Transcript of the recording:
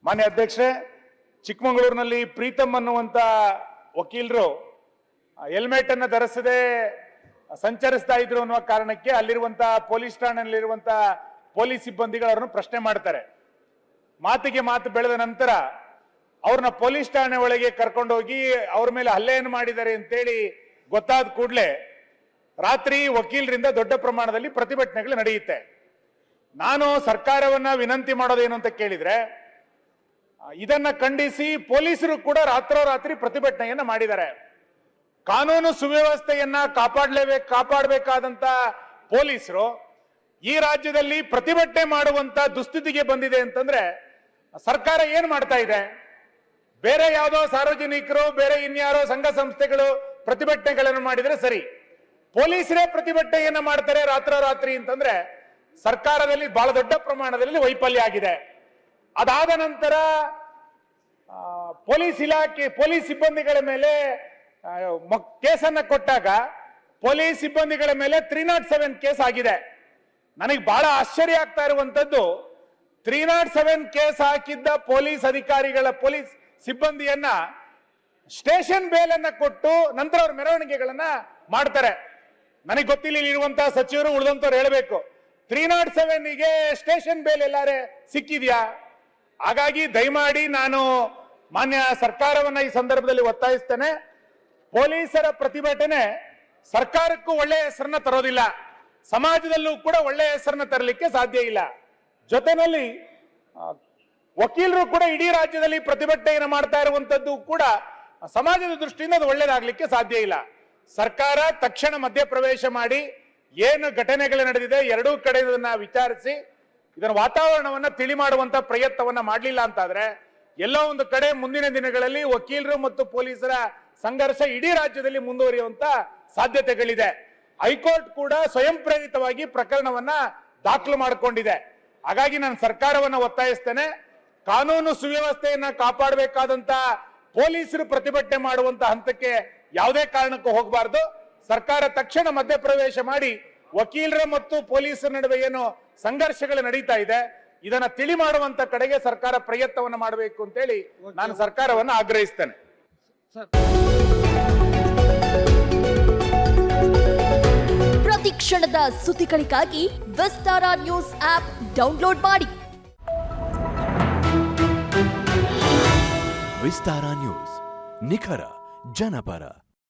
ಮಾನ್ಯ ಅಧ್ಯಕ್ಷರೇ, ಚಿಕ್ಕಮಗಳೂರಿನಲ್ಲಿ ಪ್ರೀತಮ್ ಅನ್ನುವಂತ ವಕೀಲರು ಹೆಲ್ಮೆಟ್ ಅನ್ನು ಧರಿಸದೆ ಸಂಚರಿಸ್ತಾ ಇದ್ರು ಅನ್ನುವ ಕಾರಣಕ್ಕೆ ಅಲ್ಲಿರುವಂತಹ ಪೊಲೀಸ್ ಠಾಣೆಯಲ್ಲಿರುವಂತಹ ಪೊಲೀಸ್ ಸಿಬ್ಬಂದಿಗಳು ಅವರನ್ನು ಪ್ರಶ್ನೆ ಮಾಡ್ತಾರೆ. ಮಾತಿಗೆ ಮಾತು ಬೆಳೆದ ನಂತರ ಅವ್ರನ್ನ ಪೊಲೀಸ್ ಠಾಣೆ ಒಳಗೆ ಕರ್ಕೊಂಡೋಗಿ ಅವ್ರ ಮೇಲೆ ಹಲ್ಲೆಯನ್ನು ಮಾಡಿದ್ದಾರೆ ಅಂತೇಳಿ ಗೊತ್ತಾದ ಕೂಡಲೇ ರಾತ್ರಿ ವಕೀಲರಿಂದ ದೊಡ್ಡ ಪ್ರಮಾಣದಲ್ಲಿ ಪ್ರತಿಭಟನೆಗಳು ನಡೆಯುತ್ತೆ. ನಾನು ಸರ್ಕಾರವನ್ನ ವಿನಂತಿ ಮಾಡೋದೇನು ಅಂತ ಕೇಳಿದ್ರೆ, ಇದನ್ನ ಖಂಡಿಸಿ ಪೊಲೀಸರು ಕೂಡ ರಾತ್ರೋರಾತ್ರಿ ಪ್ರತಿಭಟನೆಯನ್ನ ಮಾಡಿದ್ದಾರೆ. ಕಾನೂನು ಸುವ್ಯವಸ್ಥೆಯನ್ನ ಕಾಪಾಡಬೇಕಾದಂತ ಪೊಲೀಸರು ಈ ರಾಜ್ಯದಲ್ಲಿ ಪ್ರತಿಭಟನೆ ಮಾಡುವಂತ ದುಸ್ಥಿತಿಗೆ ಬಂದಿದೆ ಅಂತಂದ್ರೆ ಸರ್ಕಾರ ಏನ್ ಮಾಡ್ತಾ ಇದೆ? ಬೇರೆ ಯಾವುದೋ ಸಾರ್ವಜನಿಕರು, ಬೇರೆ ಇನ್ಯಾರೋ ಸಂಘ ಸಂಸ್ಥೆಗಳು ಪ್ರತಿಭಟನೆಗಳನ್ನು ಮಾಡಿದ್ರೆ ಸರಿ, ಪೊಲೀಸರೇ ಪ್ರತಿಭಟನೆಯನ್ನ ಮಾಡ್ತಾರೆ ರಾತ್ರೋರಾತ್ರಿ ಅಂತಂದ್ರೆ ಸರ್ಕಾರದಲ್ಲಿ ಬಹಳ ದೊಡ್ಡ ಪ್ರಮಾಣದಲ್ಲಿ ವೈಫಲ್ಯ ಆಗಿದೆ. ಅದಾದ ನಂತರ ಪೊಲೀಸ್ ಇಲಾಖೆ ಪೊಲೀಸ್ ಸಿಬ್ಬಂದಿಗಳ ಮೇಲೆ ಕೇಸನ್ನ ಕೊಟ್ಟಾಗ ಪೊಲೀಸ್ ಸಿಬ್ಬಂದಿಗಳ ಮೇಲೆ 307 ಕೇಸ್ ಆಗಿದೆ. ನನಗೆ ಬಹಳ ಆಶ್ಚರ್ಯ ಆಗ್ತಾ ಇರುವಂತದ್ದು, 307 ಕೇಸ್ ಹಾಕಿದ್ದ ಪೊಲೀಸ್ ಅಧಿಕಾರಿಗಳ ಪೊಲೀಸ್ ಸಿಬ್ಬಂದಿಯನ್ನ ಸ್ಟೇಷನ್ ಬೇಲ್ ಅನ್ನ ಕೊಟ್ಟು ನಂತರ ಅವ್ರ ಮೆರವಣಿಗೆಗಳನ್ನ ಮಾಡ್ತಾರೆ. ನನಗೆ ಗೊತ್ತಿಲ್ಲ, ಇರುವಂತಹ ಸಚಿವರು ಉಳಿದಂತವ್ರು ಹೇಳಬೇಕು, 307ಗೆ ಸ್ಟೇಷನ್ ಬೇಲ್ ಎಲ್ಲಾರೆ ಸಿಕ್ಕಿದ್ಯಾ? ಹಾಗಾಗಿ ದಯಮಾಡಿ ನಾನು ಮಾನ್ಯ ಸರ್ಕಾರವನ್ನ ಈ ಸಂದರ್ಭದಲ್ಲಿ ಒತ್ತಾಯಿಸ್ತೇನೆ. ಪೊಲೀಸರ ಪ್ರತಿಭಟನೆ ಸರ್ಕಾರಕ್ಕೂ ಒಳ್ಳೆಯ ಹೆಸರನ್ನ ತರೋದಿಲ್ಲ, ಸಮಾಜದಲ್ಲೂ ಕೂಡ ಒಳ್ಳೆಯ ಹೆಸರನ್ನ ತರಲಿಕ್ಕೆ ಸಾಧ್ಯ ಇಲ್ಲ. ಜೊತೆನಲ್ಲಿ ವಕೀಲರು ಕೂಡ ಇಡೀ ರಾಜ್ಯದಲ್ಲಿ ಪ್ರತಿಭಟನೆಯನ್ನು ಮಾಡ್ತಾ ಇರುವಂತದ್ದು ಕೂಡ ಸಮಾಜದ ದೃಷ್ಟಿಯಿಂದ ಅದು ಒಳ್ಳೆಯದಾಗಲಿಕ್ಕೆ ಸಾಧ್ಯ ಇಲ್ಲ. ಸರ್ಕಾರ ತಕ್ಷಣ ಮಧ್ಯಪ್ರವೇಶ ಮಾಡಿ ಏನು ಘಟನೆಗಳು ನಡೆದಿದೆ ಎರಡೂ ಕಡೆ ಇದನ್ನ ವಿಚಾರಿಸಿ ಇದರ ವಾತಾವರಣವನ್ನ ತಿಳಿ ಮಾಡುವಂತ ಪ್ರಯತ್ನವನ್ನ ಮಾಡಲಿಲ್ಲ ಅಂತಾದ್ರೆ ಎಲ್ಲೋ ಒಂದು ಕಡೆ ಮುಂದಿನ ದಿನಗಳಲ್ಲಿ ವಕೀಲರು ಮತ್ತು ಪೊಲೀಸರ ಸಂಘರ್ಷ ಇಡೀ ರಾಜ್ಯದಲ್ಲಿ ಮುಂದುವರಿಯುವಂತ ಸಾಧ್ಯತೆಗಳಿದೆ. ಹೈಕೋರ್ಟ್ ಕೂಡ ಸ್ವಯಂ ಪ್ರೇರಿತವಾಗಿ ಪ್ರಕರಣವನ್ನ ದಾಖಲು ಮಾಡಿಕೊಂಡಿದೆ. ಹಾಗಾಗಿ ನಾನು ಸರ್ಕಾರವನ್ನ ಒತ್ತಾಯಿಸ್ತೇನೆ, ಕಾನೂನು ಸುವ್ಯವಸ್ಥೆಯನ್ನ ಕಾಪಾಡಬೇಕಾದಂತ ಪೊಲೀಸರು ಪ್ರತಿಭಟನೆ ಮಾಡುವಂತ ಹಂತಕ್ಕೆ ಯಾವುದೇ ಕಾರಣಕ್ಕೂ ಹೋಗಬಾರದು. ಸರ್ಕಾರ ತಕ್ಷಣ ಮಧ್ಯಪ್ರವೇಶ ಮಾಡಿ ವಕೀಲರ ಮತ್ತು ಪೊಲೀಸರ ನಡುವೆ ಏನು ಸಂಘರ್ಷಗಳು ನಡೀತಾ ಇದೆ ಇದನ್ನ ತಿಳಿ ಮಾಡುವಂತ ಕಡೆಗೆ ಸರ್ಕಾರ ಪ್ರಯತ್ನವನ್ನ ಮಾಡಬೇಕು ಅಂತೇಳಿ ನಾನು ಸರ್ಕಾರವನ್ನ ಆಗ್ರಹಿಸ್ತೇನೆ. ಪ್ರತಿ ಕ್ಷಣದ ಸುದ್ದಿಗಳಿಗಾಗಿ ವಿಸ್ತಾರ ನ್ಯೂಸ್ ಆಪ್ ಡೌನ್ಲೋಡ್ ಮಾಡಿ. ವಿಸ್ತಾರ ನ್ಯೂಸ್, ನಿಖರ ಜನಪರ.